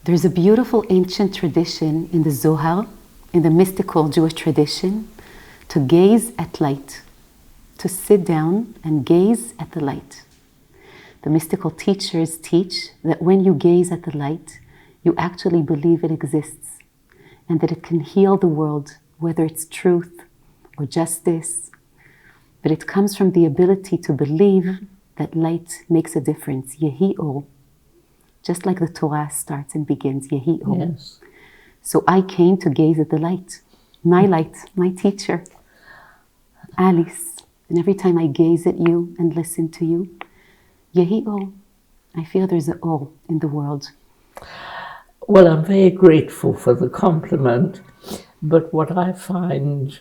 There's a beautiful ancient tradition in the Zohar, in the mystical Jewish tradition, to gaze at light, to sit down and gaze at the light. The mystical teachers teach that when you gaze at the light, you actually believe it exists and that it can heal the world, whether it's truth or justice. But it comes from the ability to believe that light makes a difference. Yehi or. Just like the Torah starts and begins, Yehi or. Yes. So I came to gaze at the light, my teacher, Alice. And every time I gaze at you and listen to you, Yehi or. I feel there's an or in the world. Well, I'm very grateful for the compliment, but what I find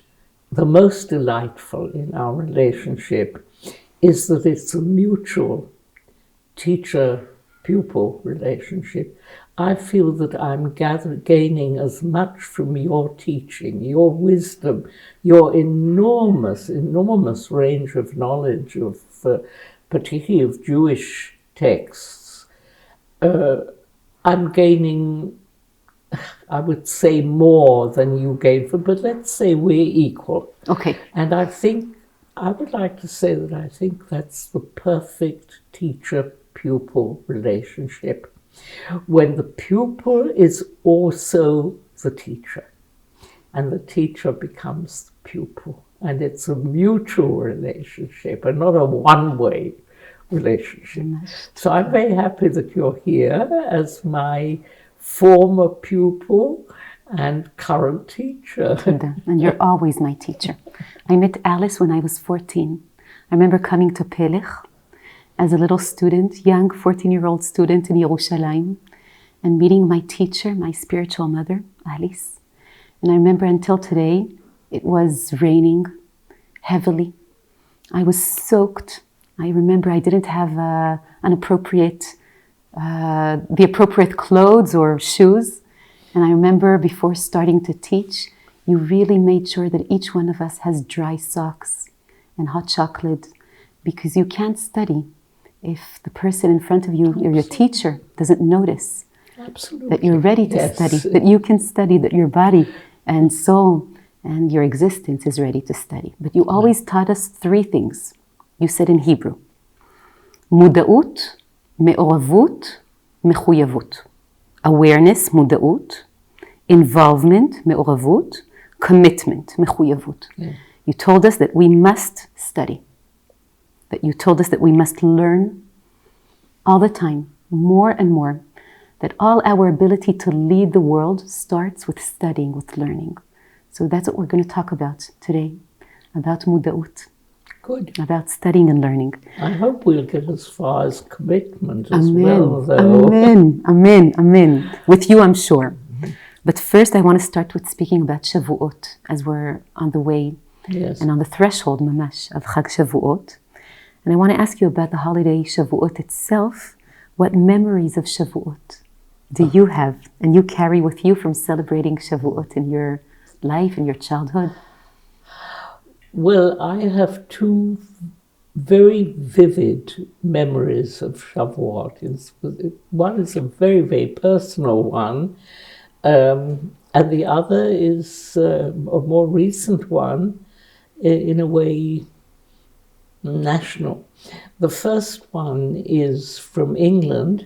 the most delightful in our relationship is that it's a mutual teacher-pupil relationship. I feel that I'm gaining as much from your teaching, your wisdom, your enormous range of knowledge of, particularly of Jewish texts. I'm gaining, I would say, more than you gain from, but let's say we're equal. Okay. And I would like to say that I think that's the perfect teacher-pupil relationship, when the pupil is also the teacher, and the teacher becomes the pupil. And it's a mutual relationship and not a one-way relationship. So I'm very happy that you're here as my former pupil and current teacher. And you're always my teacher. I met Alice when I was 14. I remember coming to Pelech as a little student, young 14-year-old student in Yerushalayim, and meeting my teacher, my spiritual mother, Alice. And I remember until today, it was raining heavily. I was soaked. I remember I didn't have the appropriate clothes or shoes. And I remember before starting to teach, you really made sure that each one of us has dry socks and hot chocolate, because you can't study if the person in front of you, or your teacher, doesn't notice that you're ready to study, that you can study, that your body and soul and your existence is ready to study. But you always taught us three things. You said in Hebrew, muda'ut, me'oravut, mechuyavut. Awareness, muda'ut, involvement, me'oravut, commitment, mechuyavut. Yeah. You told us that we must study, that you told us that we must learn all the time, more and more, that all our ability to lead the world starts with studying, with learning. So that's what we're going to talk about today, about muda'ut. Good. About studying and learning. I hope we'll get as far as commitment as well, though. Amen, amen, amen. With you, I'm sure. But first, I want to start with speaking about Shavuot, as we're on the way and on the threshold, mamash, of Chag Shavuot. And I want to ask you about the holiday Shavuot itself. What memories of Shavuot do you have and you carry with you from celebrating Shavuot in your life, in your childhood? Well, I have two very vivid memories of Shavuot. One is a very, very personal one, and the other is a more recent one, in a way national. The first one is from England,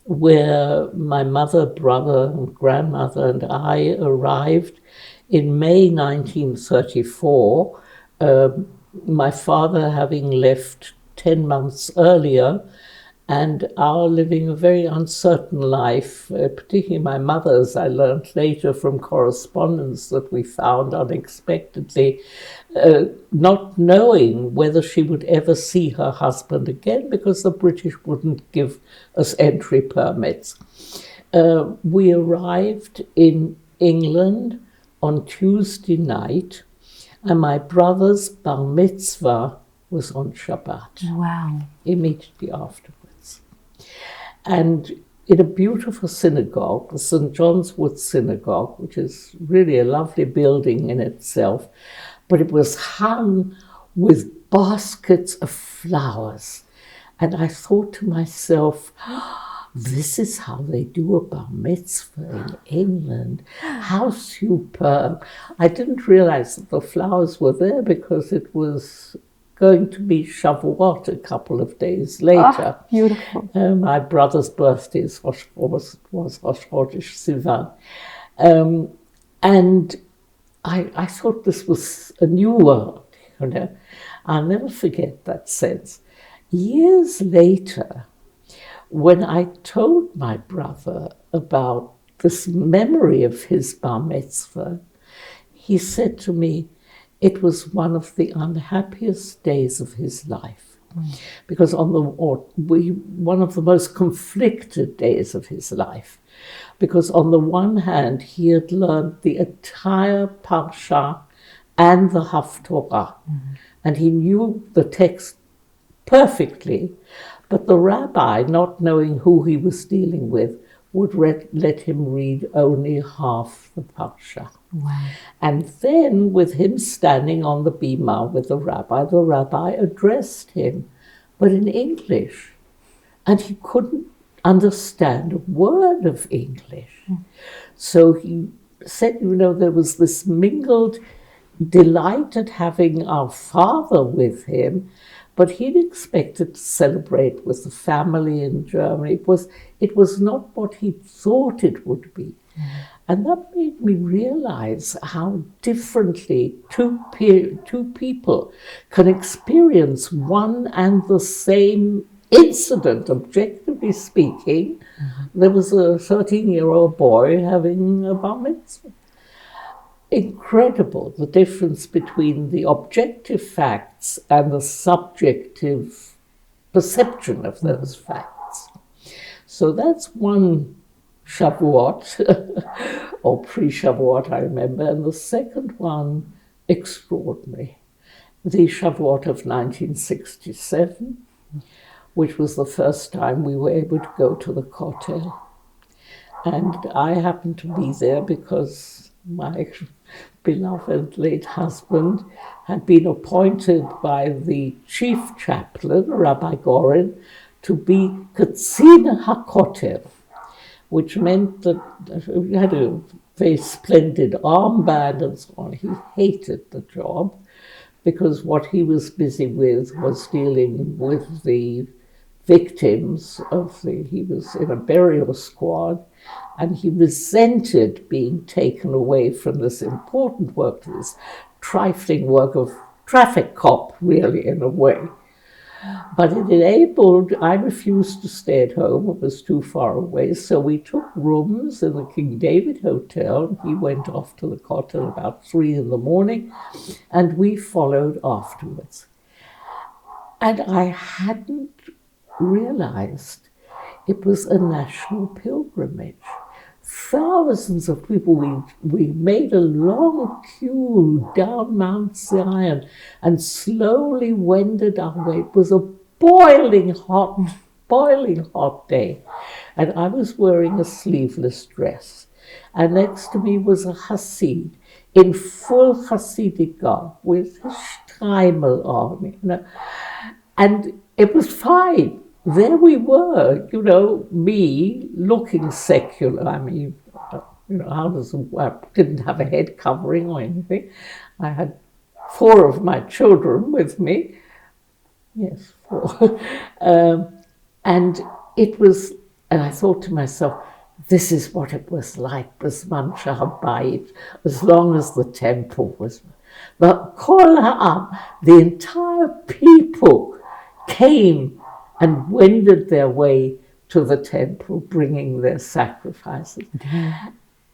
where my mother, brother, and grandmother and I arrived in May 1934, my father having left 10 months earlier, and our living a very uncertain life, particularly my mother's. I learned later from correspondence that we found unexpectedly, not knowing whether she would ever see her husband again, because the British wouldn't give us entry permits. We arrived in England on Tuesday night, and my brother's bar mitzvah was on Shabbat. Wow. Immediately afterwards. And in a beautiful synagogue, the St. John's Wood Synagogue, which is really a lovely building in itself, but it was hung with baskets of flowers. And I thought to myself, this is how they do a bar mitzvah in England. How superb. I didn't realize that the flowers were there because it was going to be Shavuot a couple of days later. Oh, beautiful. My brother's birthday was Rosh Chodesh Sivan. And I thought this was a new world, you know. I'll never forget that sense. Years later, when I told my brother about this memory of his bar mitzvah, he said to me, it was one of the unhappiest days of his life. Because one of the most conflicted days of his life. Because on the one hand, he had learned the entire Parsha and the Haftorah, and he knew the text perfectly, but the rabbi, not knowing who he was dealing with, would let him read only half the Parsha. Wow. And then, with him standing on the bima with the rabbi addressed him, but in English. And he couldn't understand a word of English. So he said, you know, there was this mingled delight at having our father with him, but he'd expected to celebrate with the family in Germany. It was not what he thought it would be. And that made me realize how differently two people can experience one and the same incident, objectively speaking. There was a 13-year-old boy having a bar mitzvah. Incredible, the difference between the objective facts and the subjective perception of those facts. So that's one Shavuot, or pre-Shavuot, I remember, and the second one, extraordinary. The Shavuot of 1967, which was the first time we were able to go to the Kotel. And I happened to be there because my beloved late husband had been appointed by the chief chaplain, Rabbi Gorin, to be Katzin HaKotel, which meant that he had a very splendid armband and so on. He hated the job because what he was busy with was dealing with the victims he was in a burial squad, and he resented being taken away from this important work, this trifling work of traffic cop, really, in a way. But it enabled, I refused to stay at home, it was too far away, so we took rooms in the King David Hotel, and he went off to the Kotel about 3 a.m, and we followed afterwards. And I hadn't realized it was a national pilgrimage. Thousands of people, we made a long queue down Mount Zion and slowly wended our way. It was a boiling hot day. And I was wearing a sleeveless dress. And next to me was a Hasid in full Hasidic garb with a streimel on, you know. And it was fine. There we were, you know, me looking secular. I mean, you know, how does it work? Didn't have a head covering or anything. I had 4 of my children with me. Yes, 4. And it was, and I thought to myself, this is what it was like, B'zman Shahabayit, as long as the temple was. But Kol Ha'am, the entire people came and wended their way to the temple, bringing their sacrifices.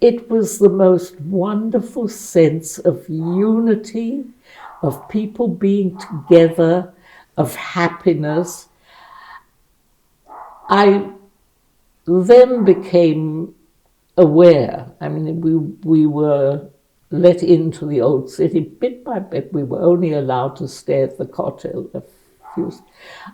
It was the most wonderful sense of unity, of people being together, of happiness. I then became aware, I mean, we were let into the old city bit by bit. We were only allowed to stay at the Kotel.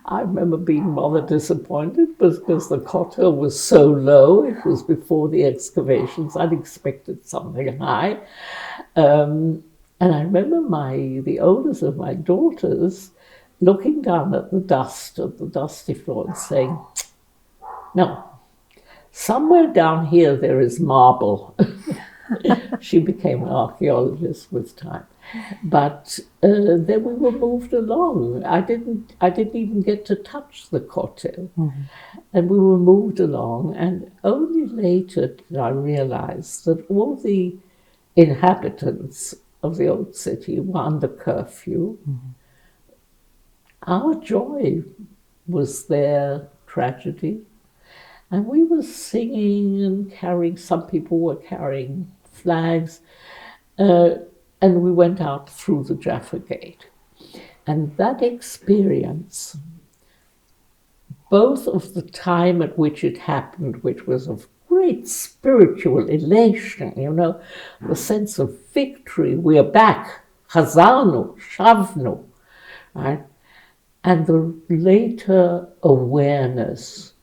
I remember being rather disappointed because the Kotel was so low. It was before the excavations. I'd expected something high. And I remember the oldest of my daughters looking down at the dust of the dusty floor and saying, no, somewhere down here there is marble. She became an archaeologist with time. But then we were moved along. I didn't even get to touch the kotel. Mm-hmm. And we were moved along, and only later did I realize that all the inhabitants of the old city were under curfew. Mm-hmm. Our joy was their tragedy. And we were singing and carrying, some people were carrying flags, and we went out through the Jaffa Gate. And that experience, both of the time at which it happened, which was of great spiritual elation, the sense of victory, we are back, chazarnu, shavnu, right? And the later awareness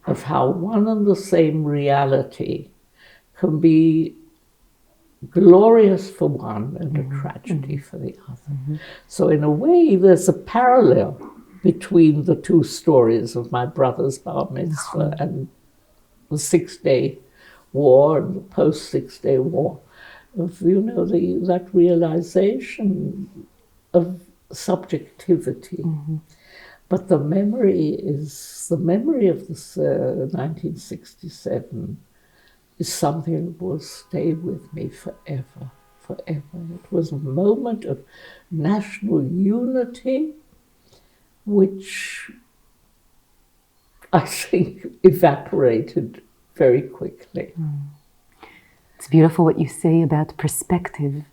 of how one and the same reality can be glorious for one and a tragedy for the other. Mm-hmm. So in a way, there's a parallel between the two stories of my brother's bar mitzvah and the Six-Day War and the post-Six-Day War, of, that realization of subjectivity. Mm-hmm. But the memory of this 1967 is something that will stay with me forever. It was a moment of national unity, which I think evaporated very quickly. It's beautiful what you say about perspective,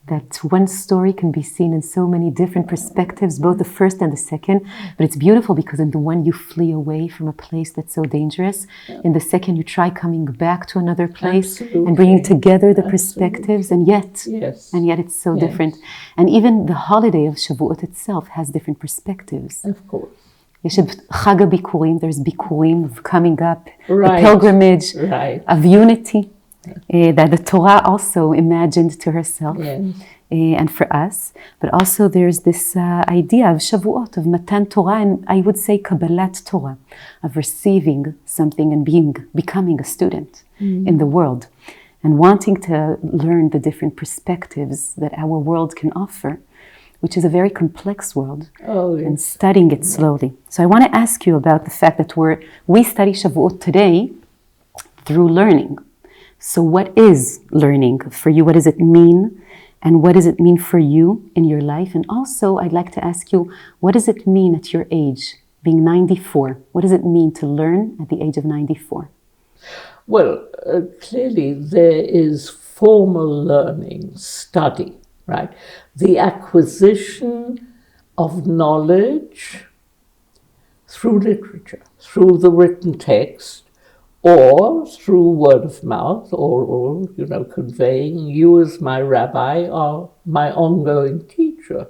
that one story can be seen in so many different perspectives, both the first and the second. But it's beautiful because in the one you flee away from a place that's so dangerous. Yeah. In the second you try coming back to another place. Absolutely. And bringing together the perspectives. And yet it's so different. And even the holiday of Shavuot itself has different perspectives. Of course. Chag HaBikurim, there's Bikurim of coming up, the pilgrimage of unity. That the Torah also imagined to herself and for us. But also there's this idea of Shavuot, of Matan Torah, and I would say Kabbalat Torah, of receiving something and becoming a student in the world and wanting to learn the different perspectives that our world can offer, which is a very complex world, and studying it slowly. So I want to ask you about the fact that we study Shavuot today through learning. So what is learning for you? What does it mean? And what does it mean for you in your life? And also, I'd like to ask you, what does it mean at your age, being 94? What does it mean to learn at the age of 94? Well, clearly there is formal learning, study, right? The acquisition of knowledge through literature, through the written text, or through word of mouth, or conveying, you as my rabbi are my ongoing teacher.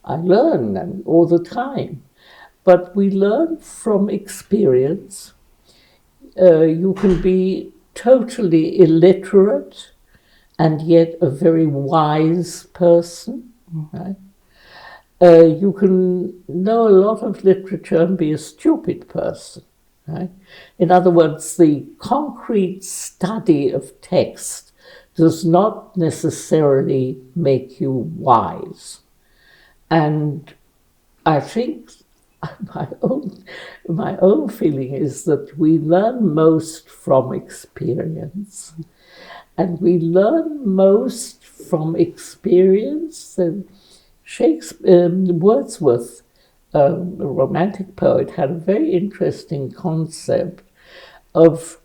I learn all the time. But we learn from experience. You can be totally illiterate and yet a very wise person, right? You can know a lot of literature and be a stupid person. Right? In other words, the concrete study of text does not necessarily make you wise. And I think my own feeling is that we learn most from experience. And we learn most from experience. Wordsworth, a romantic poet, had a very interesting concept of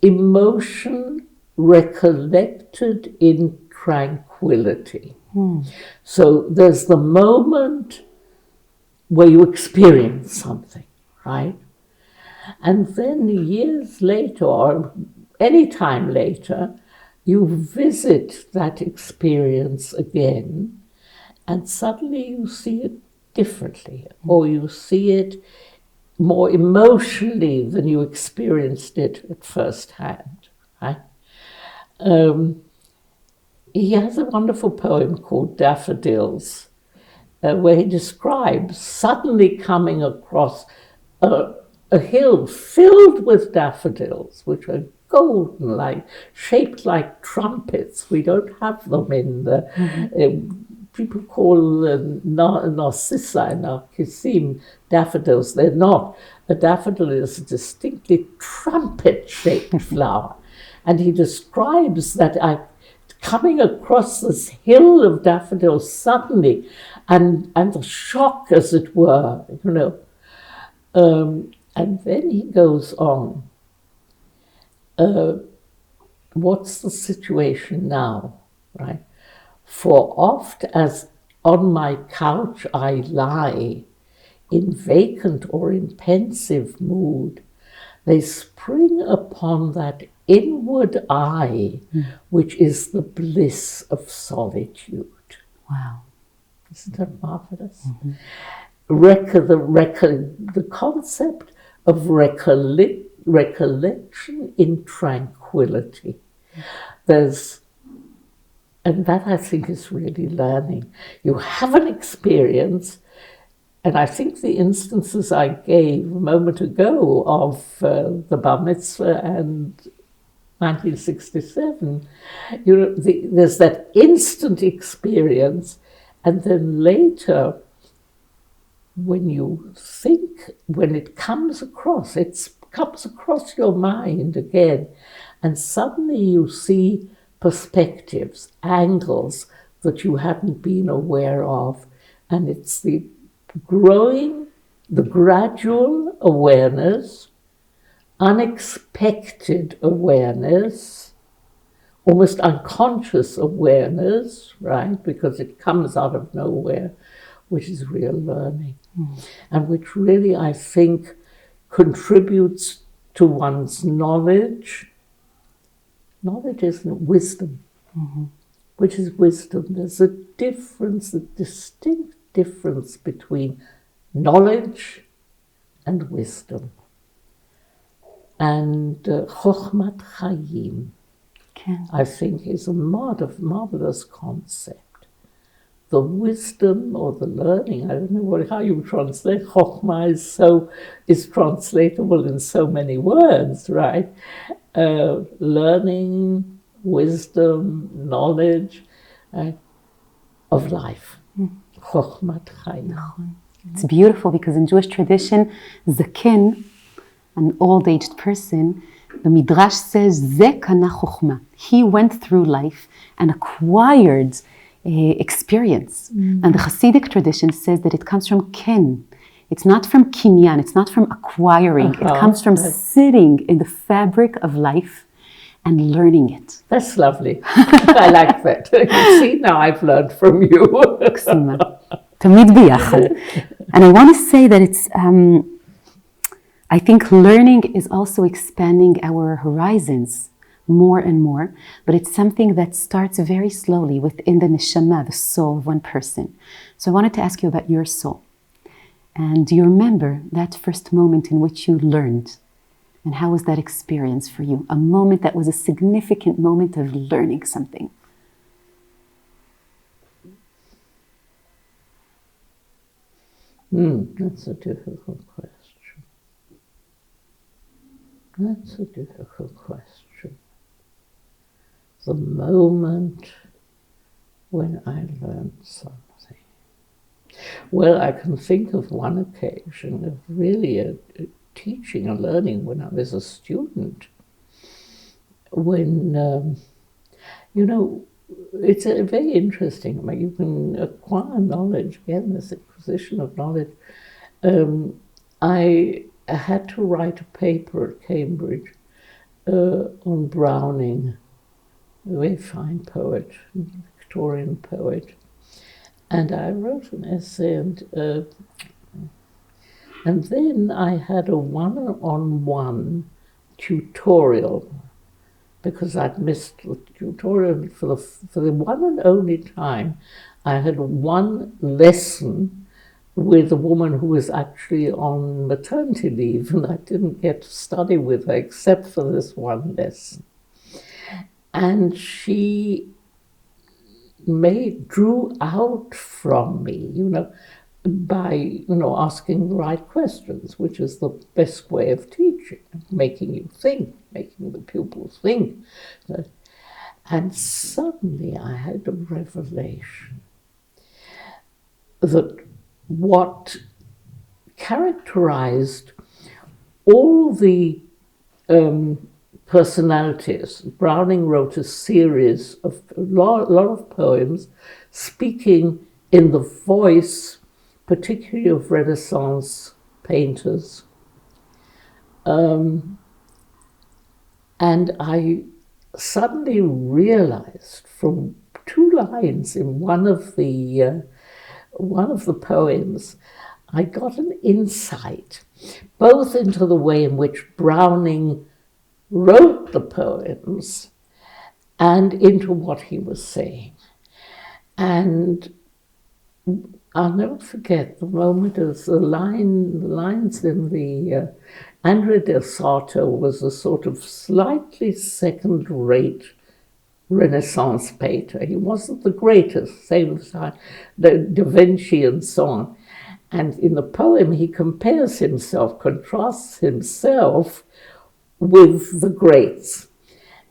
emotion recollected in tranquility. So there's the moment where you experience something, right? And then years later, or any time later, you visit that experience again, and suddenly you see it differently, or you see it more emotionally than you experienced it at first hand, right? He has a wonderful poem called Daffodils, where he describes suddenly coming across a a hill filled with daffodils, which are golden, like shaped like trumpets. We don't have them in the people call narcissa and narcissim daffodils. They're not. A daffodil is a distinctly trumpet-shaped flower, and he describes that coming across this hill of daffodils suddenly, and the shock, as it were, you know. And then he goes on. What's the situation now, right? For oft as on my couch I lie, in vacant or in pensive mood, they spring upon that inward eye, which is the bliss of solitude. Wow. Isn't that marvelous? The concept of recollection in tranquility. And that I think is really learning. You have an experience, and I think the instances I gave a moment ago of the Bar Mitzvah and 1967, you know, there's that instant experience, and then later, when you think, when it comes across your mind again, and suddenly you see perspectives, angles that you hadn't been aware of, and it's the gradual awareness, unexpected awareness, almost unconscious awareness, right? Because it comes out of nowhere, which is real learning, and which really, I think, contributes to one's knowledge. Knowledge isn't wisdom. Which is wisdom. There's a difference, a distinct difference between knowledge and wisdom. And Chochmat Chaim, I think, is a marvelous concept. The wisdom or the learning, I don't know how you translate. Chochmah is translatable in so many words, right? Learning, wisdom, knowledge of life. Chochmat Chaim. It's beautiful because in Jewish tradition, zaken, an old-aged person, the Midrash says, Ze kana chochmah. He went through life and acquired experience. And the Hasidic tradition says that it comes from ken. It's not from kinyan, it's not from acquiring. It comes from sitting in the fabric of life and learning it. That's lovely. I like that. You see, now I've learned from you. תמיד ביחד. And I want to say that it's, I think learning is also expanding our horizons more and more, but it's something that starts very slowly within the neshama, the soul of one person. So I wanted to ask you about your soul. And do you remember that first moment in which you learned? And how was that experience for you? A moment that was a significant moment of learning something. That's a difficult question. The moment when I learned something. Well, I can think of one occasion of really teaching and learning when I was a student. When, it's very interesting. I mean, you can acquire knowledge, again, this acquisition of knowledge. I had to write a paper at Cambridge on Browning, a very fine poet, Victorian poet. And I wrote an essay, and then I had a one-on-one tutorial, because I'd missed the tutorial for the one and only time. I had one lesson with a woman who was actually on maternity leave, and I didn't get to study with her except for this one lesson. And she drew out from me, by asking the right questions, which is the best way of teaching, making you think, making the pupils think. And suddenly I had a revelation that what characterized all the personalities. Browning wrote a series of a lot of poems speaking in the voice, particularly of Renaissance painters. And I suddenly realized from 2 lines in one of the poems, I got an insight both into the way in which Browning wrote the poems and into what he was saying. And I'll never forget the moment as the lines in the Andre del Sarto was a sort of slightly second-rate Renaissance painter. He wasn't the greatest, same as Da Vinci and so on. And in the poem, he compares himself, contrasts himself with the greats.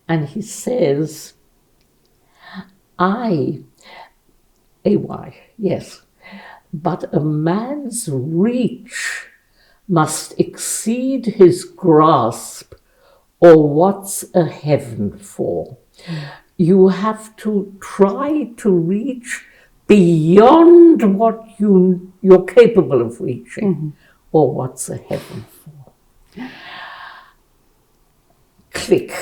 And he says, yes, but a man's reach must exceed his grasp, or what's a heaven for? You have to try to reach beyond what you're capable of reaching, or what's a heaven for? Click,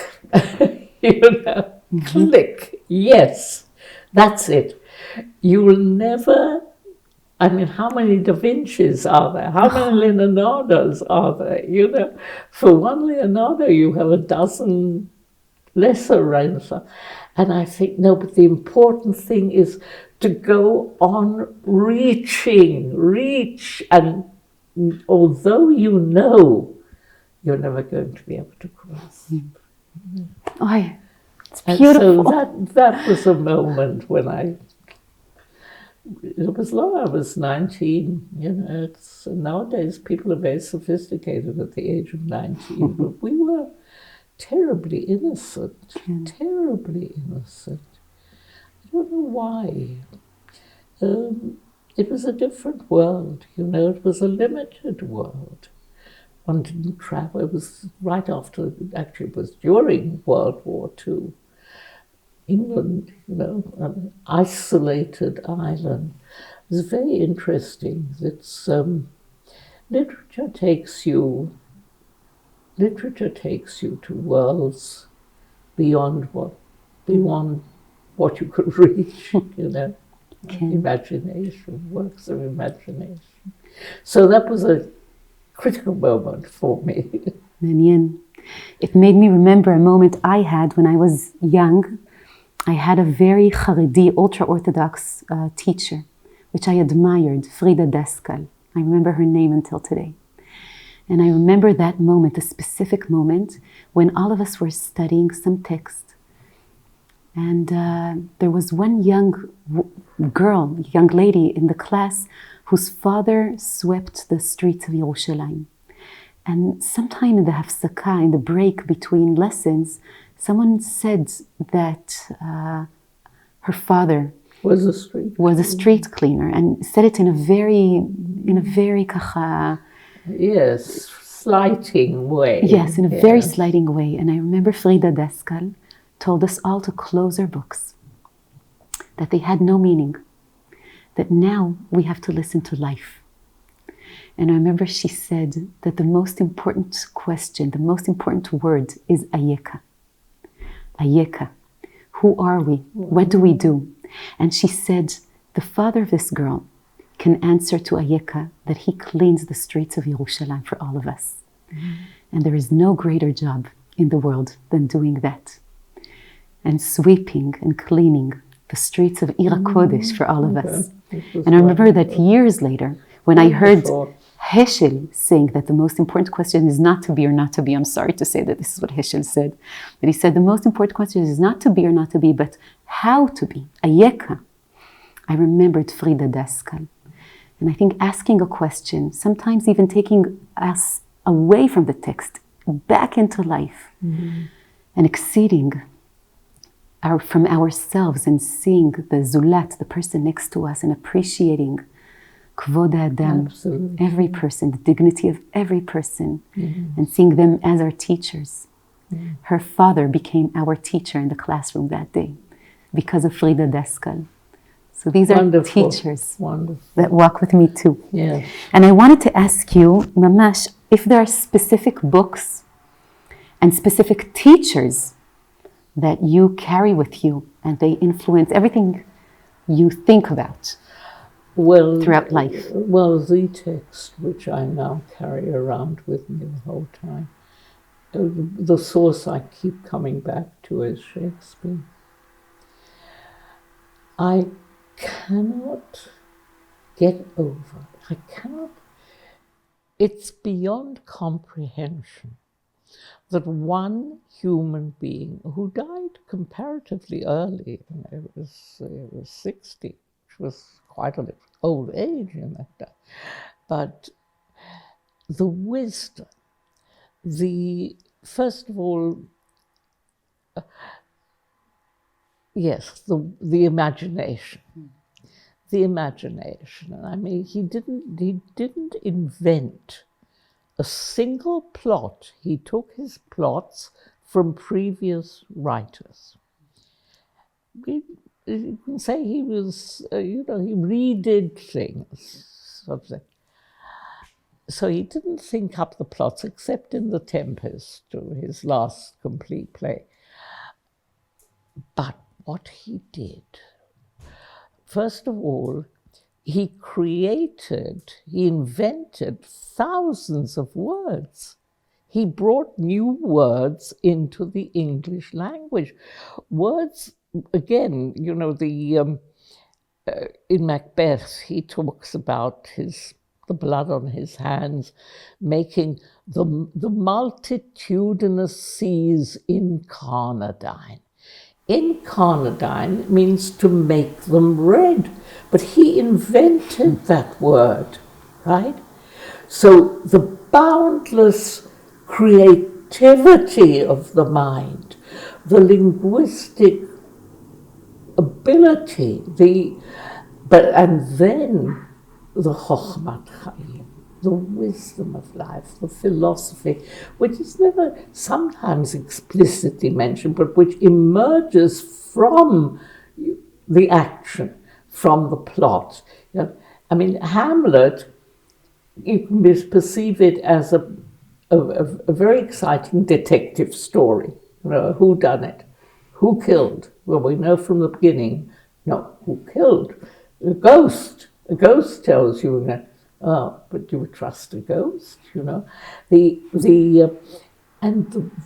click, yes, that's it. You will never, how many Da Vinci's are there? How many Leonardos are there? For one Leonardo, you have a dozen lesser Renaissance. And I think, no, but the important thing is to go on reach, and although you're never going to be able to grasp. Oh, it's beautiful. And so that was a moment when it was long, I was 19, nowadays people are very sophisticated at the age of 19, but we were terribly innocent. I don't know why. It was a different world, it was a limited world. One didn't travel. It was right after, actually it was during World War II. England, an isolated island. It was very interesting. It's literature takes you to worlds beyond what you could reach, imagination, works of imagination. So that was a critical moment for me. Manyan. It made me remember a moment I had when I was young. I had a very Haredi, ultra-Orthodox teacher, which I admired, Frida Deskal. I remember her name until today. And I remember that moment, a specific moment, when all of us were studying some text. And there was one young lady in the class whose father swept the streets of Yerushalayim. And sometime in the hafsaka, in the break between lessons, someone said that her father was a street cleaner, and said it in a very kacha. Yes, slighting way. Yes, in a very slighting way. And I remember Frida Deskal told us all to close our books, that they had no meaning, that now we have to listen to life. And I remember she said that the most important question, the most important word is ayeka. Ayeka. Who are we? What do we do? And she said, the father of this girl can answer to Ayeka that he cleans the streets of Yerushalayim for all of us. And there is no greater job in the world than doing that. And sweeping and cleaning the streets of Ir HaKodesh for all of us. And I remember that years later, when I heard Heschel saying that the most important question is not to be or not to be. I'm sorry to say that this is what Heschel said. But he said the most important question is not to be or not to be, but how to be. Ayeka. I remembered Frida Deskal. And I think asking a question, sometimes even taking us away from the text, back into life, and exceeding from ourselves and seeing the zulat, the person next to us, and appreciating kvod adam, Absolutely. every person, the dignity of every person, and seeing them as our teachers. Her father became our teacher in the classroom that day because of Frida Deskal. So these Wonderful. are teachers Wonderful. that walk with me too. Yes. And I wanted to ask you, Mamash, if there are specific books and specific teachers that you carry with you and they influence everything you think about throughout life. Well, the text which I now carry around with me the whole time, the source I keep coming back to is Shakespeare. I cannot get over, it's beyond comprehension that one human being who died comparatively early, it was 60, which was quite an old age in that time, but the wisdom, first of all, yes, the imagination. The imagination. And I mean, he didn't invent a single plot. He took his plots from previous writers. You can say he was, he redid things, sort of thing. So he didn't think up the plots except in The Tempest, his last complete play. But what he did, first of all, he invented thousands of words. He brought new words into the English language. Words, again, in Macbeth, he talks about the blood on his hands, making the multitudinous seas incarnadine. Incarnadine means to make them red, but he invented that word, right? So the boundless creativity of the mind, the linguistic ability, and then the chokhmat chayim, the wisdom of life, the philosophy, which is never sometimes explicitly mentioned, but which emerges from the action, from the plot. I mean, Hamlet, you can perceive it as a very exciting detective story. Who done it? Who killed? Well, we know from the beginning, no, who killed? A ghost. A ghost tells you that. Oh, but you would trust a ghost, and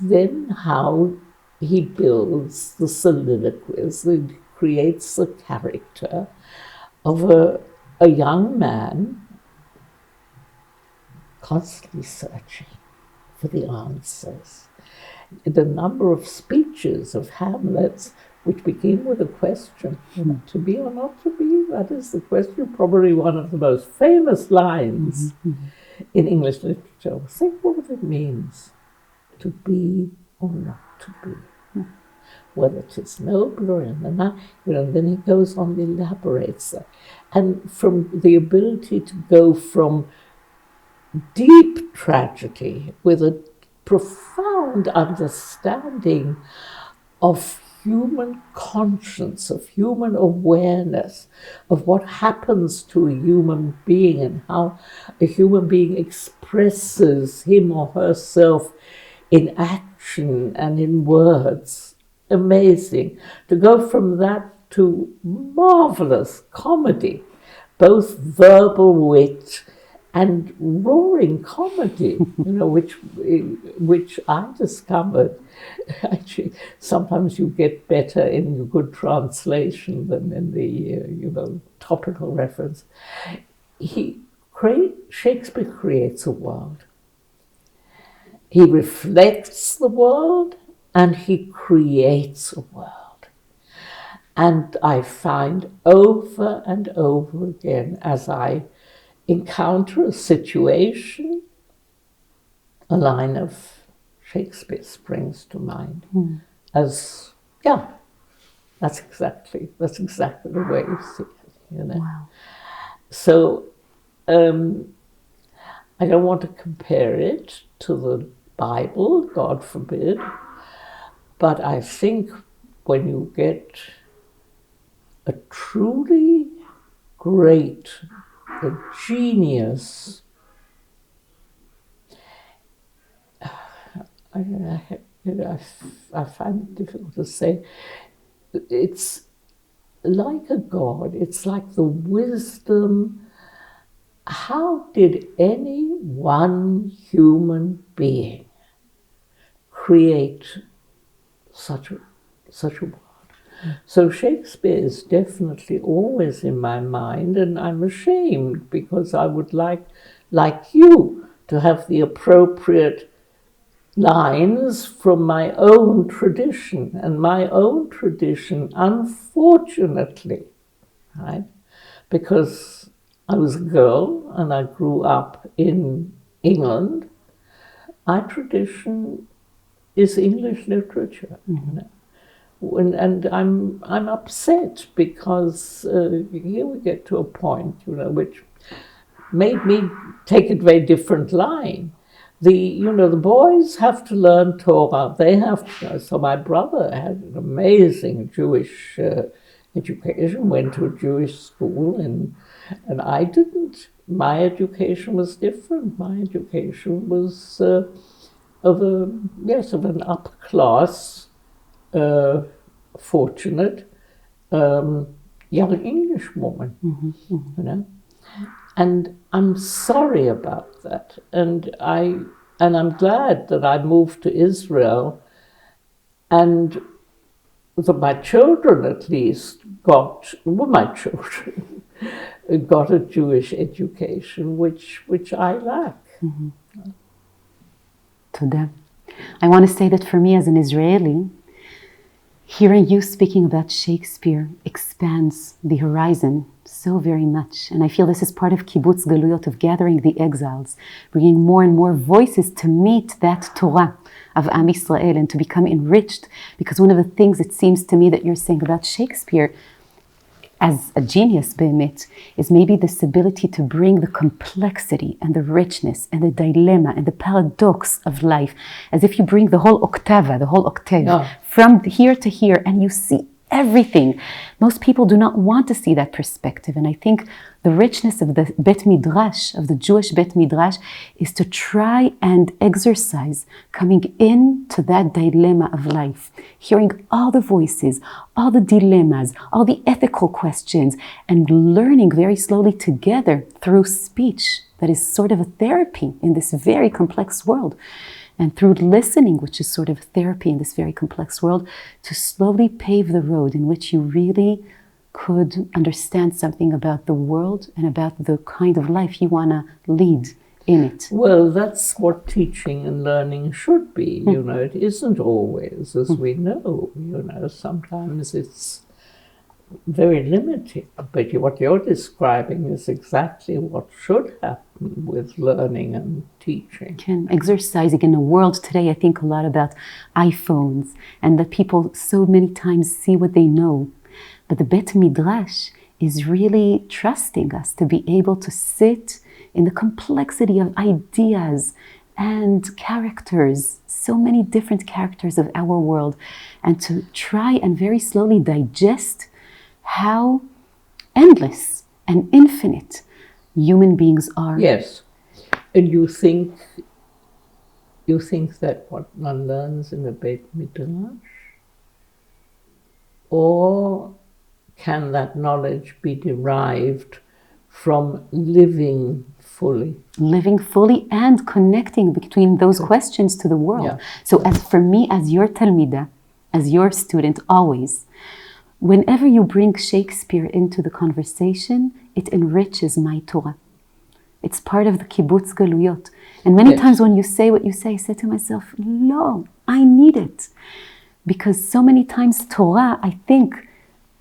then how he builds the soliloquies, he creates the character of a young man constantly searching for the answers. The number of speeches of Hamlet's which begin with a question, to be or not to be, that is the question, probably one of the most famous lines in English literature. Think what it means to be or not to be, whether it is noble or not, then he goes on and elaborates that. And from the ability to go from deep tragedy with a profound understanding of human conscience, of human awareness, of what happens to a human being and how a human being expresses him or herself in action and in words. Amazing. To go from that to marvelous comedy, both verbal wit and roaring comedy, which I discovered. Actually, sometimes you get better in the good translation than in the topical reference. Shakespeare creates a world. He reflects the world and he creates a world. And I find over and over again, as I encounter a situation, a line of Shakespeare springs to mind as, yeah, that's exactly the way you see it, you know. Wow. So I don't want to compare it to the Bible, God forbid, but I think when you get a truly great, a genius, I find it difficult to say. It's like a God. It's like the wisdom. How did any one human being create such a world? So Shakespeare is definitely always in my mind, and I'm ashamed because I would like you, to have the appropriate lines from my own tradition. And my own tradition, unfortunately, right, because I was a girl and I grew up in England, my tradition is English literature. You know? And I'm upset because here we get to a point, you know, which made me take a very different line. The boys have to learn Torah. They have to. So my brother had an amazing Jewish education, went to a Jewish school, and I didn't. My education was different. My education was of an upper class, fortunate young English woman, you know. And I'm sorry about that. And I'm glad that I moved to Israel, and that my children at least got a Jewish education, which I lack. Toda. I want to say that for me as an Israeli, hearing you speaking about Shakespeare expands the horizon so very much. And I feel this is part of Kibbutz Galuyot, of gathering the exiles, bringing more and more voices to meet that Torah of Am Yisrael and to become enriched. Because one of the things it seems to me that you're saying about Shakespeare as a genius, be'emet, is maybe this ability to bring the complexity and the richness and the dilemma and the paradox of life, as if you bring the whole octave from here to here, and you see everything. Most people do not want to see that perspective, and I think the richness of the Bet Midrash, of the Jewish Bet Midrash, is to try and exercise coming into that dilemma of life, hearing all the voices, all the dilemmas, all the ethical questions, and learning very slowly together through speech that is sort of a therapy in this very complex world, and through listening, which is sort of therapy in this very complex world, to slowly pave the road in which you really could understand something about the world and about the kind of life you want to lead in it. Well, that's what teaching and learning should be. You know, it isn't always, as we know. You know, sometimes it's very limiting. But what you're describing is exactly what should happen with learning and teaching. Exercising in a world today, I think a lot about iPhones, and that people so many times see what they know. But the Bet Midrash is really trusting us to be able to sit in the complexity of ideas and characters, so many different characters of our world, and to try and very slowly digest how endless and infinite human beings are. Yes. And you think that what one learns in the Bet Midrash, or can that knowledge be derived from living fully? Living fully and connecting between those questions to the world. Yeah. So as for me, as your talmida, as your student always, whenever you bring Shakespeare into the conversation, it enriches my Torah. It's part of the Kibbutz Galuyot. And many times when you say what you say, I say to myself, no, I need it. Because so many times Torah, I think,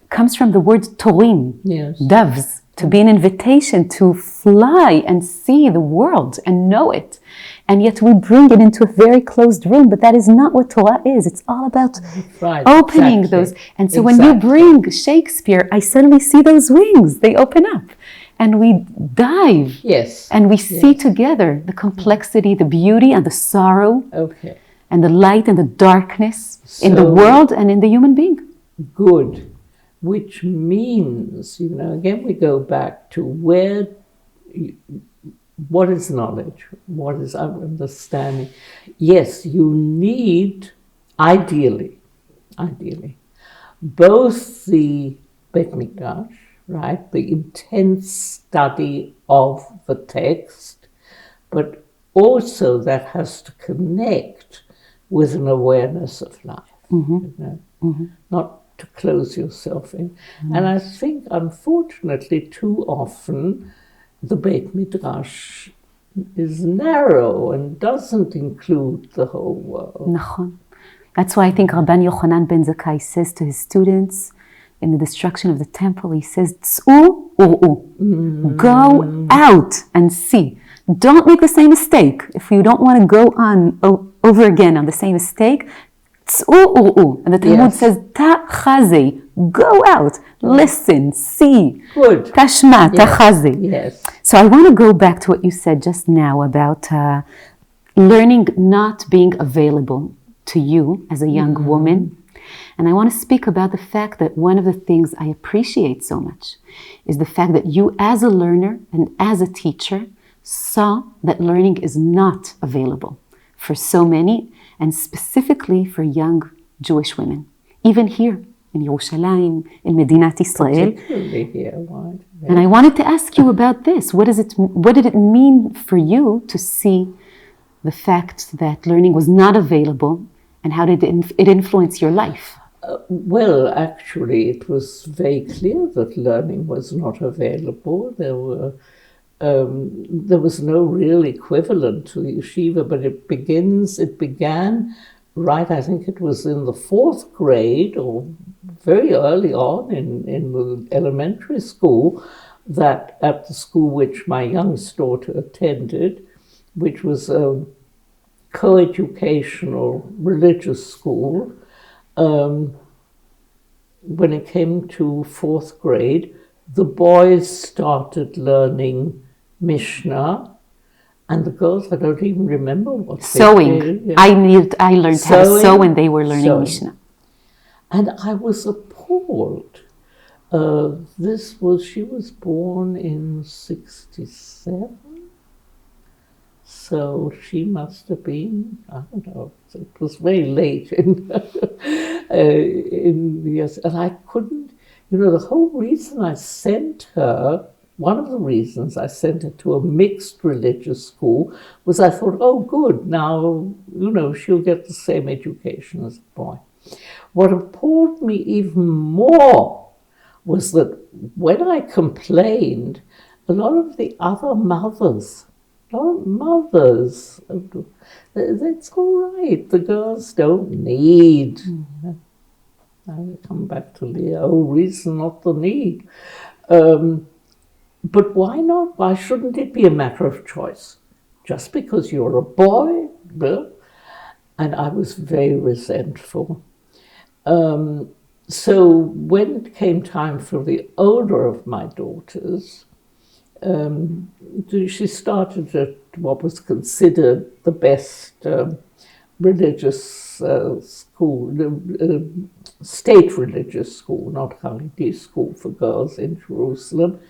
comes from the word torim, Yes. doves. to be an invitation to fly and see the world and know it. And yet we bring it into a very closed room, but that is not what Torah is. It's all about opening those. And so when you bring Shakespeare, I suddenly see those wings, they open up. And we dive. Yes. And we see together the complexity, the beauty and the sorrow. Okay. And the light and the darkness in the world and in the human being. Good. Which means, again we go back to what is knowledge? What is understanding? Yes, you need, ideally, both the Bet Mikdash, right, the intense study of the text, but also that has to connect with an awareness of life, not to close yourself in. And I think, unfortunately, too often, the Beit Midrash is narrow and doesn't include the whole world. Nachon. That's why I think Rabban Yochanan ben Zakkai says to his students in the destruction of the temple, he says, Tz'u ur'u. Go out and see. Don't make the same mistake. If you don't want to go on over again on the same mistake, Tz'u ur'u. And the Talmud says, Ta'chazei. Go out, listen, see. Good. Tashma, ta'chazei. Yes. So I want to go back to what you said just now about learning not being available to you as a young woman. And I want to speak about the fact that one of the things I appreciate so much is the fact that you as a learner and as a teacher saw that learning is not available for so many, and specifically for young Jewish women, even here in Yerushalayim, in Medinat Israel. Particularly here, right? And I wanted to ask you about this. What did it mean for you to see the fact that learning was not available, and how did it influence your life? Well, actually, it was very clear that learning was not available. There was no real equivalent to the yeshiva, but it began right, I think it was in the 4th grade or very early on in the elementary school, that at the school which my youngest daughter attended, which was a co-educational religious school, when it came to 4th grade, the boys started learning Mishnah, and the girls, I don't even remember what sewing. They did. Yeah. I learned how to sew when they were learning Mishnah. And I was appalled. She was born in 1967. So she must have been, I don't know, it was very late in the years. And I couldn't, the whole reason I sent her, one of the reasons I sent her to a mixed religious school was I thought, oh, good, now, she'll get the same education as a boy. What appalled me even more was that when I complained, a lot of the other mothers, it's all right, the girls don't need. I come back to Leah, reason not the need. But why not? Why shouldn't it be a matter of choice? Just because you're a boy? And I was very resentful. So when it came time for the older of my daughters, she started at what was considered the best religious school, state religious school, not Haredi school for girls in Jerusalem,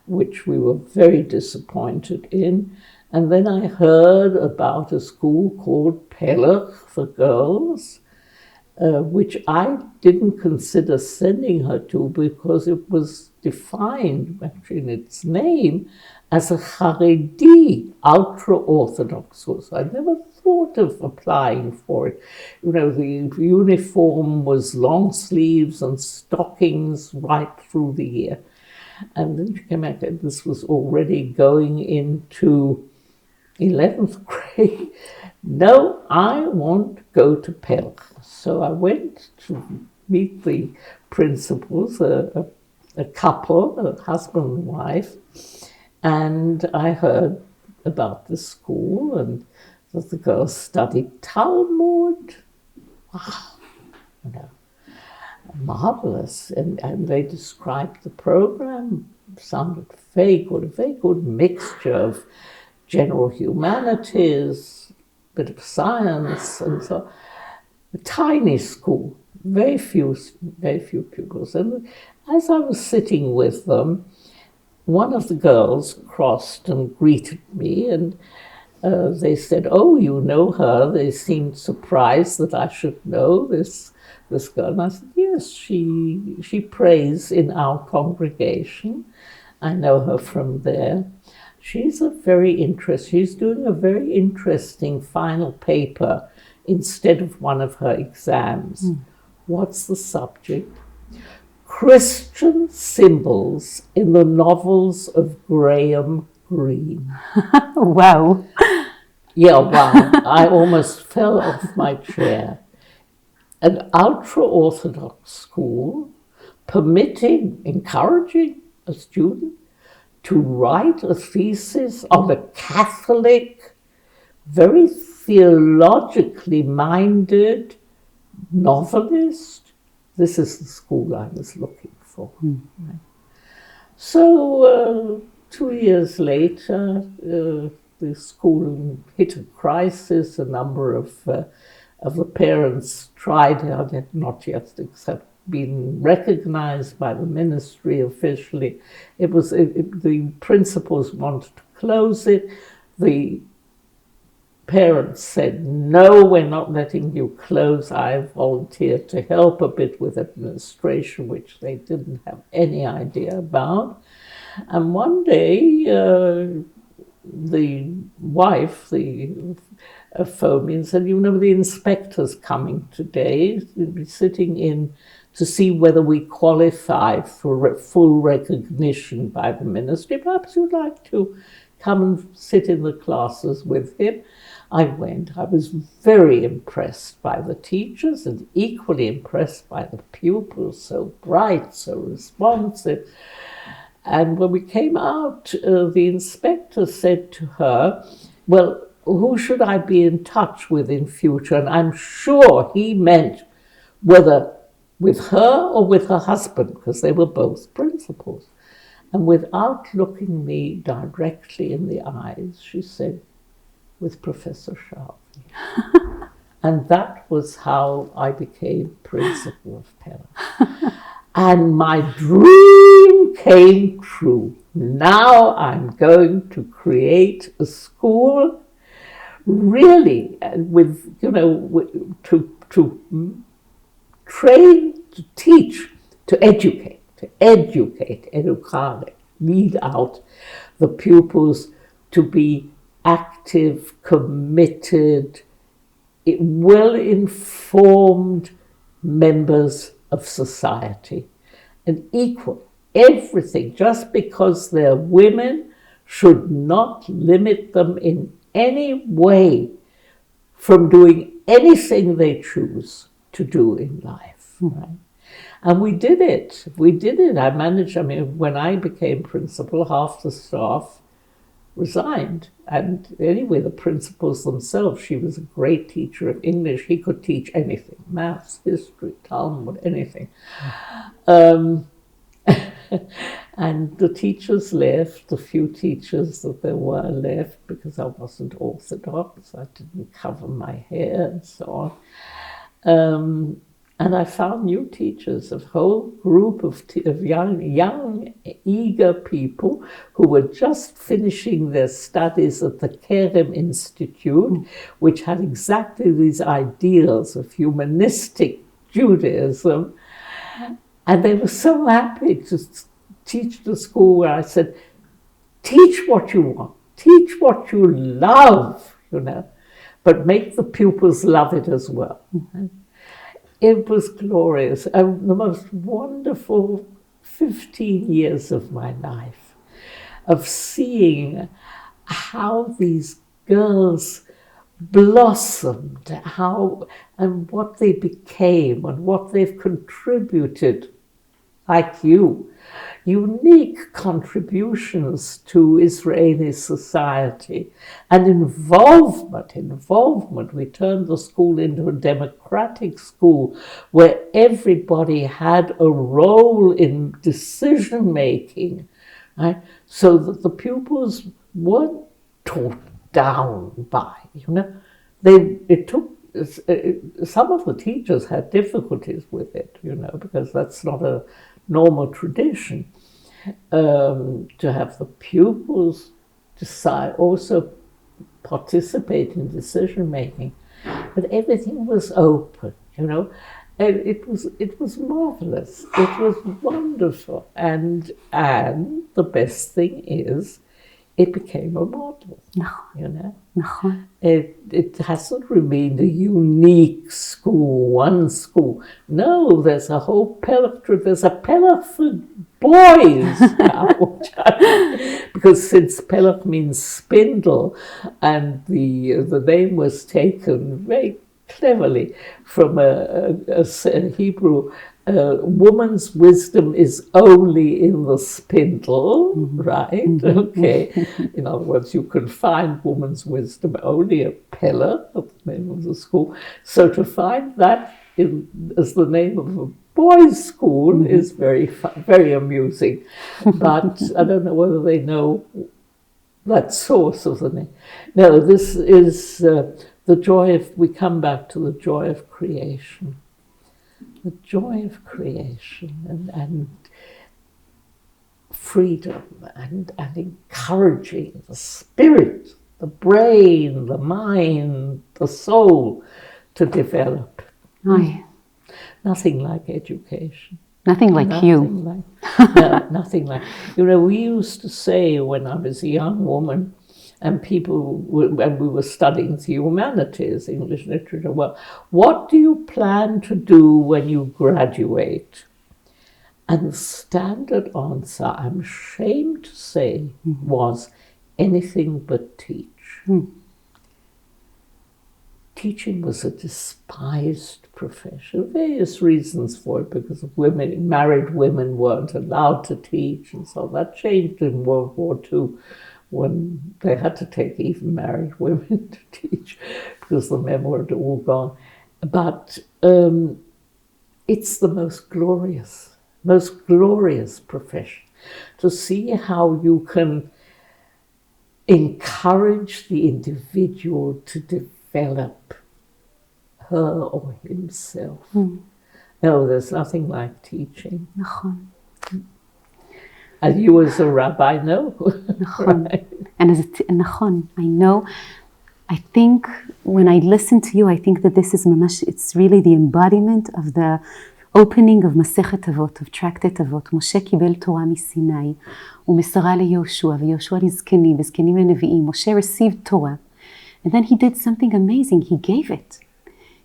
which we were very disappointed in. And then I heard about a school called Pelech for girls, which I didn't consider sending her to because it was defined, actually in its name, as a Haredi, ultra-Orthodox school. So I never thought of applying for it. The uniform was long sleeves and stockings right through the year. And then she came back, and this was already going into 11th grade. No, I want to go to Pelech. So I went to meet the principals, a a couple, a husband and wife, and I heard about the school and that the girls studied Talmud. Wow, you know, marvelous. And they described the program, sounded very good, a very good mixture of general humanities, a bit of science, and so a tiny school, very few pupils. And as I was sitting with them, one of the girls crossed and greeted me, and they said, "Oh, you know her." They seemed surprised that I should know this girl. And I said, "Yes, she prays in our congregation. I know her from there. She's doing a very interesting final paper instead of one of her exams." What's the subject? Christian symbols in the novels of Graham Greene. Wow. Yeah, wow. I almost fell off my chair. An ultra-Orthodox school encouraging a student to write a thesis on a Catholic, very theologically minded novelist. This is the school I was looking for. Right? So 2 years later, the school hit a crisis. A number of the parents tried, had not yet been recognized by the ministry officially. The principals wanted to close it. The parents said, "No, we're not letting you close." I volunteered to help a bit with administration, which they didn't have any idea about. And one day, the wife, phoned me and said, "You know, the inspector's coming today. He'll be sitting in to see whether we qualify for full recognition by the ministry. Perhaps you'd like to come and sit in the classes with him." I went. I was very impressed by the teachers and equally impressed by the pupils, so bright, so responsive. And when we came out, the inspector said to her, "Well, who should I be in touch with in future?" And I'm sure he meant whether with her or with her husband, because they were both principals. And without looking me directly in the eyes, she said, "With Professor Shalvi." And that was how I became principal of Pella. And my dream came true. Now I'm going to create a school, really, with, you know, to train, to teach, to educate, educare, lead out the pupils to be active, committed, well-informed members of society, and equal. Everything, just because they're women, should not limit them in any way from doing anything they choose to do in life. Right? And we did it. When I became principal, half the staff resigned. And anyway, the principals themselves, she was a great teacher of English. He could teach anything, maths, history, Talmud, anything. And the teachers left, the few teachers that there were left, because I wasn't Orthodox, I didn't cover my hair and so on. And I found new teachers, a whole group of young, eager people who were just finishing their studies at the Kerem Institute, which had exactly these ideals of humanistic Judaism. And they were so happy to teach the school where I said, "Teach what you want, teach what you love, you know, but make the pupils love it as well." It was glorious, and the most wonderful 15 years of my life, of seeing how these girls blossomed, and what they became, and what they've contributed like you, unique contributions to Israeli society and involvement. We turned the school into a democratic school where everybody had a role in decision making, right? So that the pupils weren't taught down by, some of the teachers had difficulties with it, because that's not a normal tradition, to have the pupils decide, also participate in decision making, but everything was open, and it was marvelous. It was wonderful, and the best thing is, it became a model. It hasn't remained a unique school, one school. No, there's a whole pellet. There's a pellet for boys now. Because since pellet means spindle, and the name was taken very cleverly from a Hebrew. Woman's wisdom is only in the spindle, right? Okay. In other words, you can find woman's wisdom only at Pella, that's the name of the school. So to find that as the name of a boys' school is very amusing. But I don't know whether they know that source of the name. No, this is the joy of, we come back to the joy of creation. The joy of creation and freedom and encouraging the spirit, the brain, the mind, the soul to develop. Aye. Nothing like education. Nothing like No, nothing like. We used to say when I was a young woman, and we were studying the humanities, English literature, well, what do you plan to do when you graduate? And the standard answer, I'm ashamed to say, was anything but teach. Teaching was a despised profession. Various reasons for it, because married women weren't allowed to teach, and so that changed in World War II. When they had to take even married women to teach because the men were all gone. But it's the most glorious profession to see how you can encourage the individual to develop her or himself. No, there's nothing like teaching. And you as a rabbi know. Right? And I know. I think when I listen to you, I think that this is it's really the embodiment of the opening of Masechet Avot, of Tractate Avot. Moshe קיבל תורה מסיני, ומסרה ליהושע, ויהושע לזקנים, וזקנים לנביאים. Moshe received Torah, and then he did something amazing. He gave it.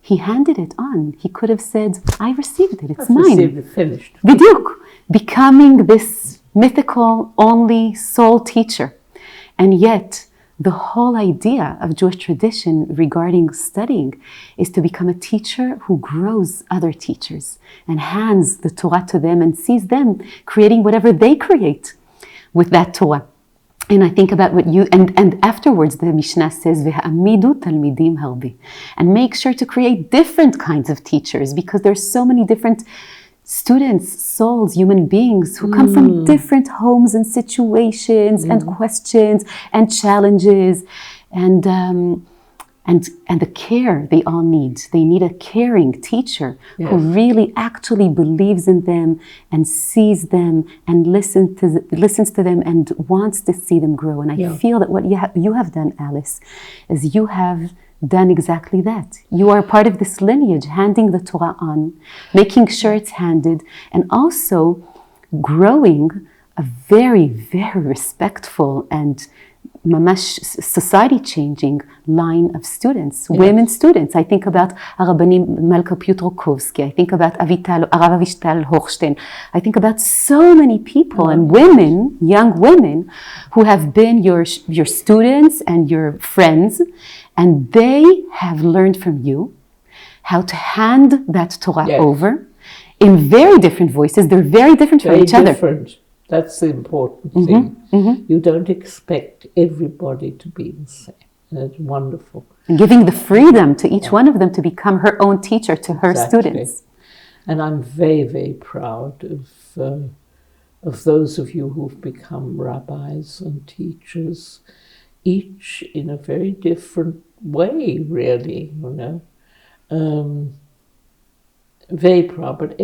He handed it on. He could have said, I received it, it's mine. Received it, finished. בדיוק. Becoming this mythical, only soul teacher. And yet, the whole idea of Jewish tradition regarding studying is to become a teacher who grows other teachers and hands the Torah to them and sees them creating whatever they create with that Torah. And I think about what you, and afterwards the Mishnah says, "Ve'amidu talmidim harbi," and make sure to create different kinds of teachers, because there's so many different students, souls, human beings who come from different homes and situations and questions and challenges and the care they all need. They need a caring teacher who really actually believes in them and sees them and listens to them and wants to see them grow. And I feel that what you have done, Alice, is you have done exactly that. You are part of this lineage, handing the Torah on, making sure it's handed, and also growing a very, very respectful and mamash society-changing line of students, women students. I think about Rabbanim Malka Piotrowski. I think about Rav Avishtal Hochstein. I think about so many people and women, young women, who have been your students and your friends, and they have learned from you how to hand that Torah over in very different voices. They're very different from Very each other. different. That's the important thing. You don't expect everybody to be the same. And it's wonderful. And giving the freedom to each one of them to become her own teacher to her students. And I'm very, very proud of those of you who've become rabbis and teachers, each in a very different way, really, very proud. But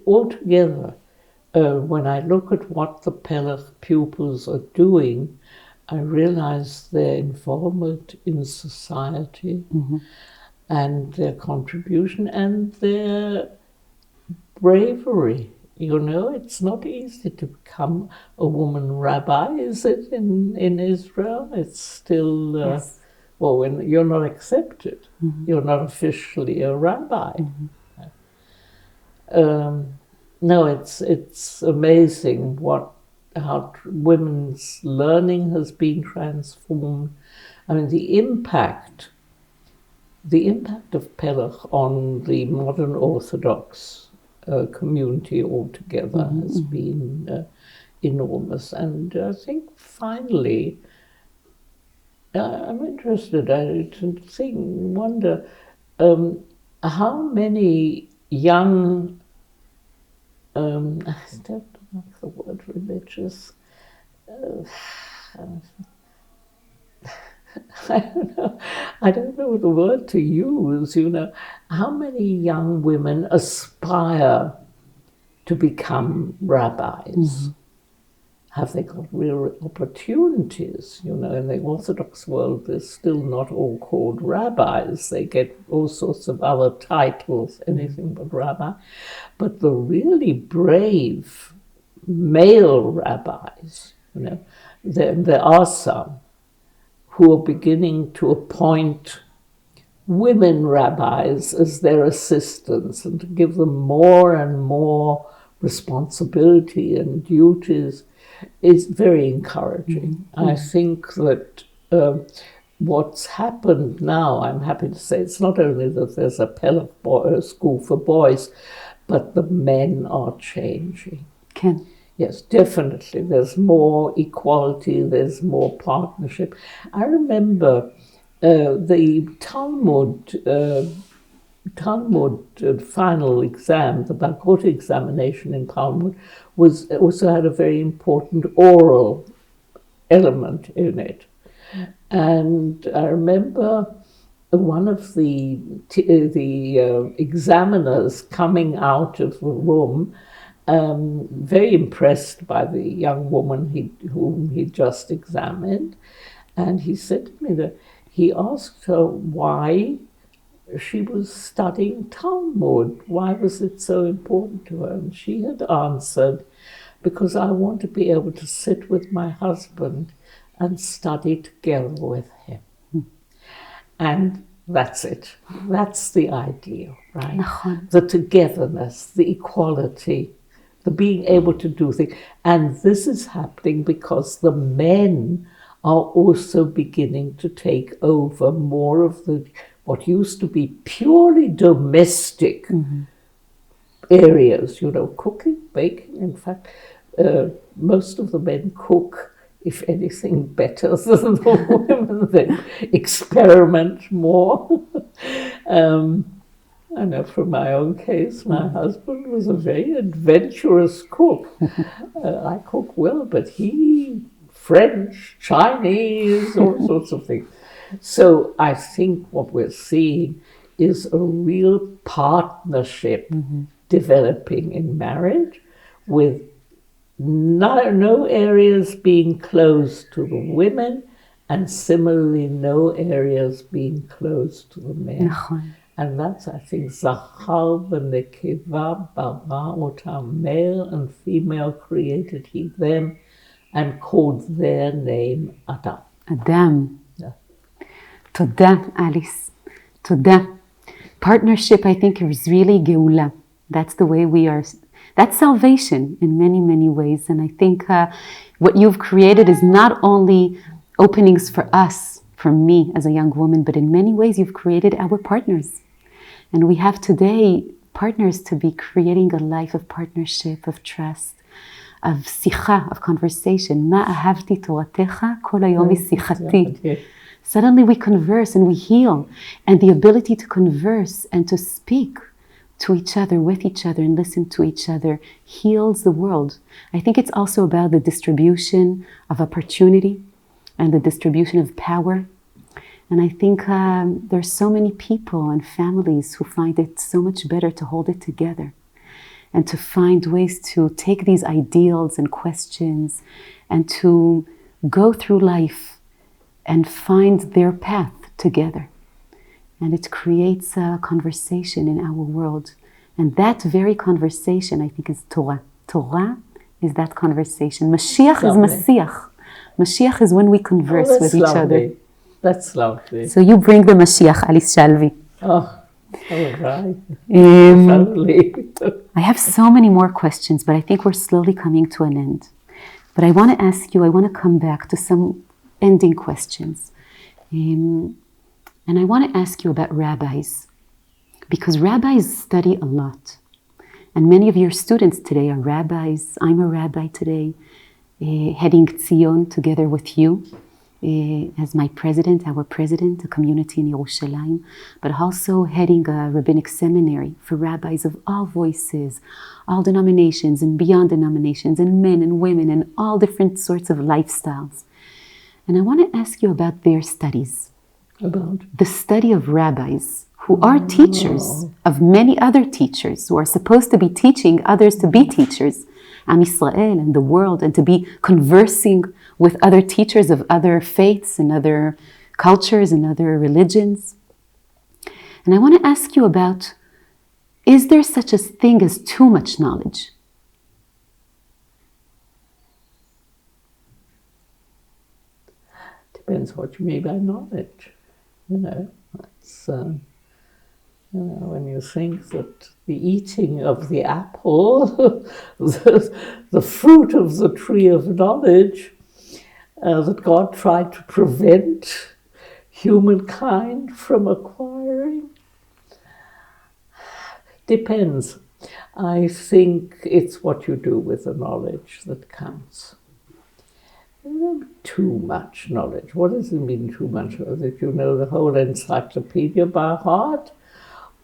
altogether, when I look at what the Pelech pupils are doing, I realize their involvement in society and their contribution and their bravery. It's not easy to become a woman rabbi, is it, in Israel? It's still, well, when you're not accepted, you're not officially a rabbi. No, it's amazing how women's learning has been transformed. I mean, the impact of Pelech on the modern Orthodox community altogether has been enormous. And I think finally, I'm interested to wonder how many young, I don't know the word religious, I don't know the word to use, how many young women aspire to become rabbis? Have they got real opportunities? In the Orthodox world, they're still not all called rabbis. They get all sorts of other titles, anything but rabbi. But the really brave male rabbis, there are some who are beginning to appoint women rabbis as their assistants and to give them more and more responsibility and duties is very encouraging. I think that what's happened now, I'm happy to say, it's not only that there's a Pelech school for boys, but the men are changing. Ken. Yes, definitely. There's more equality, there's more partnership. I remember the Talmud final exam, the Bagrut examination in Talmud, also had a very important oral element in it. And I remember one of the examiners coming out of the room, very impressed by the young woman whom he just examined. And he said to me that he asked her why she was studying Talmud. Why was it so important to her? And she had answered, because I want to be able to sit with my husband and study together with him. And that's it. That's the ideal, right? The togetherness, the equality, the being able to do things. And this is happening because the men are also beginning to take over more of what used to be purely domestic areas, cooking, baking. In fact, most of the men cook, if anything, better than the women. They experiment more. I know from my own case, my husband was a very adventurous cook. I cook well, but he, French, Chinese, all sorts of things. So I think what we're seeing is a real partnership developing in marriage, with no areas being closed to the women, and similarly no areas being closed to the men. And that's, I think, Zachar v'Nekeva bara otam, male and female created he them, and called their name Adam. Adam. Toda, Alice. Toda. Partnership, I think, is really geula. That's the way we are. That's salvation in many, many ways. And I think what you've created is not only openings for us, for me as a young woman, but in many ways you've created our partners. And we have today partners to be creating a life of partnership, of trust, of sicha, of conversation. Ma ahavti toratecha kol hayom sichati. Suddenly we converse and we heal. And the ability to converse and to speak to each other, with each other, and listen to each other heals the world. I think it's also about the distribution of opportunity and the distribution of power. And I think there's so many people and families who find it so much better to hold it together and to find ways to take these ideals and questions and to go through life and find their path together. And it creates a conversation in our world. And that very conversation, I think, is Torah. Torah is that conversation. Mashiach is Masiach. Mashiach is when we converse with each other. That's lovely. So you bring the Mashiach, Alice Shalvi. Oh, all right. Totally. I have so many more questions, but I think we're slowly coming to an end. But I want to ask you, I want to come back to some ending questions. And I want to ask you about rabbis, because rabbis study a lot. And many of your students today are rabbis. I'm a rabbi today, heading Tzion together with you as my president, our president, a community in Yerushalayim, but also heading a rabbinic seminary for rabbis of all voices, all denominations and beyond denominations, and men and women and all different sorts of lifestyles. And I want to ask you about their studies. About the study of rabbis who are teachers of many other teachers who are supposed to be teaching others to be teachers, Am Yisrael and the world, and to be conversing with other teachers of other faiths and other cultures and other religions. And I want to ask you about, is there such a thing as too much knowledge? Depends what you mean by knowledge. It's, when you think that the eating of the apple, the fruit of the tree of knowledge, that God tried to prevent humankind from acquiring, depends. I think it's what you do with the knowledge that counts. Too much knowledge. What does it mean, too much? That you know the whole encyclopedia by heart,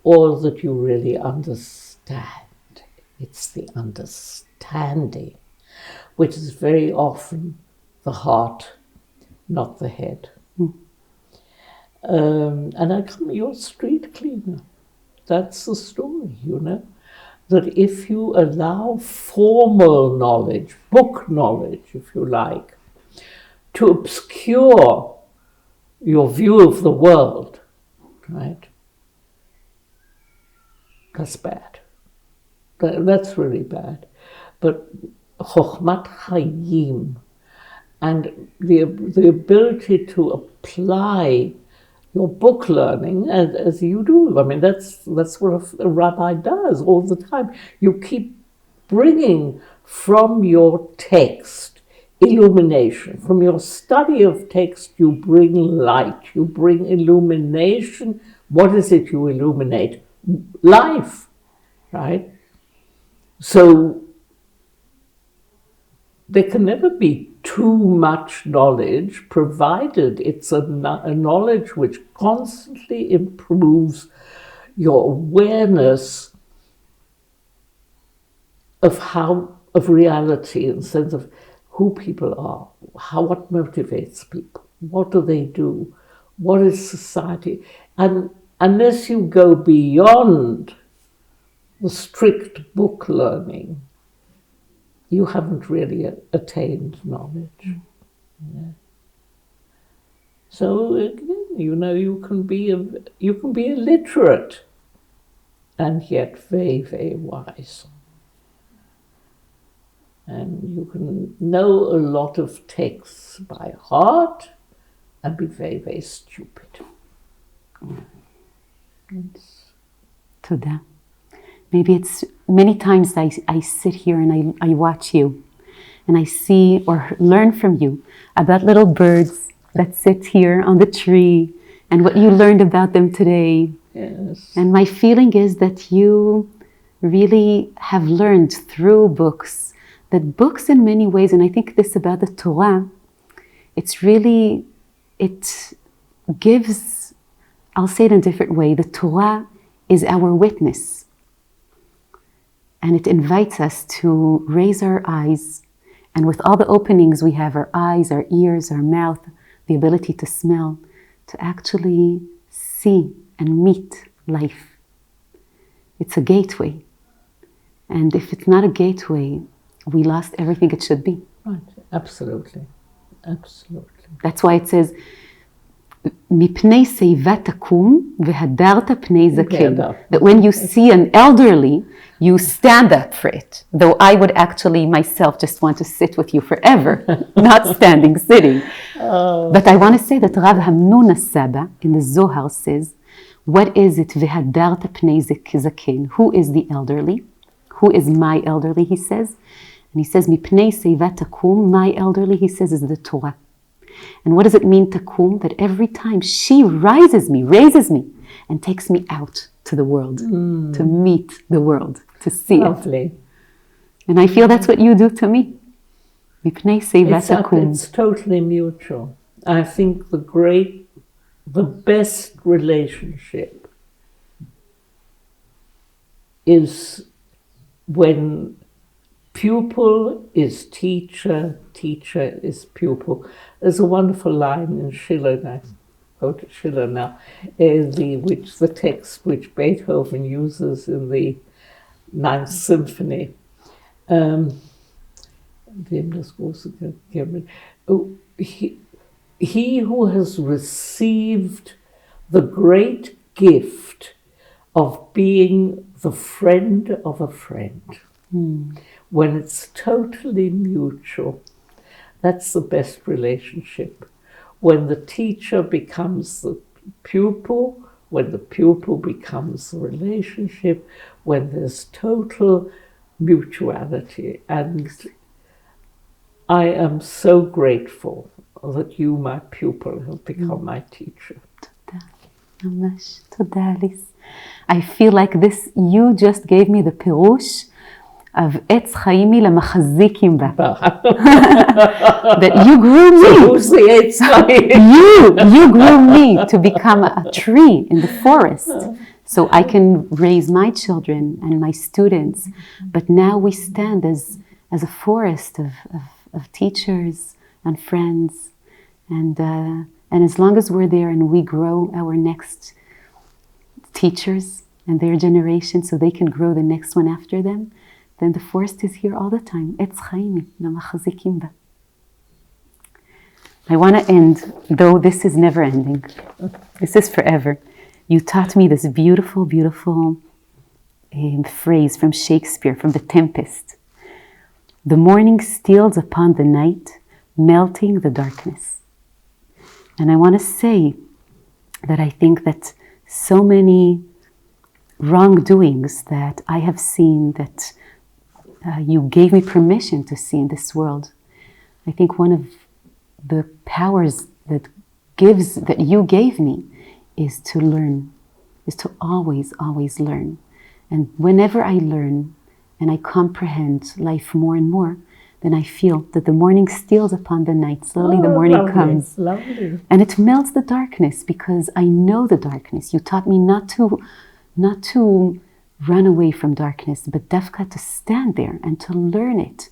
or that you really understand? It's the understanding, which is very often the heart, not the head. And I come, you're a street cleaner. That's the story, that if you allow formal knowledge, book knowledge, if you like, to obscure your view of the world, right? That's bad. That's really bad. But chokhmat chayim, and the ability to apply your book learning as you do. I mean, that's what a rabbi does all the time. You keep bringing from your text illumination. From your study of text, you bring light, you bring illumination. What is it you illuminate? Life, right? So there can never be too much knowledge, provided it's a knowledge which constantly improves your awareness of reality, in the sense of who people are, what motivates people, what do they do, what is society. And unless you go beyond the strict book learning, you haven't really attained knowledge. Yeah. So again, you can be illiterate and yet very, very wise. And you can know a lot of texts by heart and be very, very stupid. Toda. Maybe it's many times I sit here and I watch you and I see or learn from you about little birds that sit here on the tree and what you learned about them today. Yes. And my feeling is that you really have learned through books that books in many ways, and I think this about the Torah, it gives, I'll say it in a different way, the Torah is our witness. And it invites us to raise our eyes, and with all the openings we have, our eyes, our ears, our mouth, the ability to smell, to actually see and meet life. It's a gateway. And if it's not a gateway, we lost everything it should be. Right, absolutely. Absolutely. That's why it says, מפני שיבה תקום והדרת פני זקן. That when you see an elderly, you stand up for it. Though I would actually myself just want to sit with you forever, not standing, sitting. But I want to say that Rav Hamnun Saba in the Zohar says, what is it, והדרת פני זקן? Who is the elderly? Who is my elderly, he says? And he says, מפני שיבה תקום, my elderly, he says, is the Torah. And what does it mean, takum? That every time she raises me, and takes me out to the world, to meet the world, to see it. And I feel that's what you do to me. It's totally mutual. I think the best relationship is when pupil is teacher, teacher is pupil. There's a wonderful line in Schiller, and I go to Schiller now, the text which Beethoven uses in the Ninth Symphony. He who has received the great gift of being the friend of a friend, when it's totally mutual, that's the best relationship. When the teacher becomes the pupil, when the pupil becomes the relationship, when there's total mutuality. And I am so grateful that you, my pupil, have become my teacher. I feel like this, you just gave me the pirush of Etz Chaimi Lamachzikim Ba. That you grew me. So who's the Etz Chaimi? You grew me to become a tree in the forest. So I can raise my children and my students. But now we stand as a forest of teachers and friends. And as long as we're there and we grow our next teachers and their generation so they can grow the next one after them, then the forest is here all the time. Etz Chaimi, Lamachzikim Ba. I want to end, though this is never ending. This is forever. You taught me this beautiful, beautiful phrase from Shakespeare, from The Tempest. The morning steals upon the night, melting the darkness. And I want to say that I think that so many wrongdoings that I have seen, that you gave me permission to see in this world. I think one of the powers that you gave me is to learn, is to always, always learn. And whenever I learn and I comprehend life more and more, then I feel that the morning steals upon the night. Slowly the morning comes. Lovely. And it melts the darkness because I know the darkness. You taught me not to run away from darkness, but dafka, to stand there and to learn it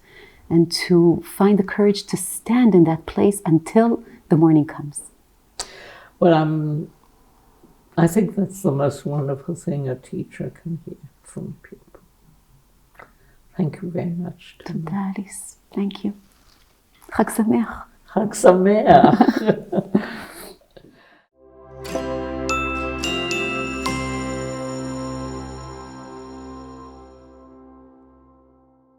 and to find the courage to stand in that place until the morning comes. Well, I think that's the most wonderful thing a teacher can hear from people. Thank you very much. Thank you. Chag Sameach. Chag Sameach.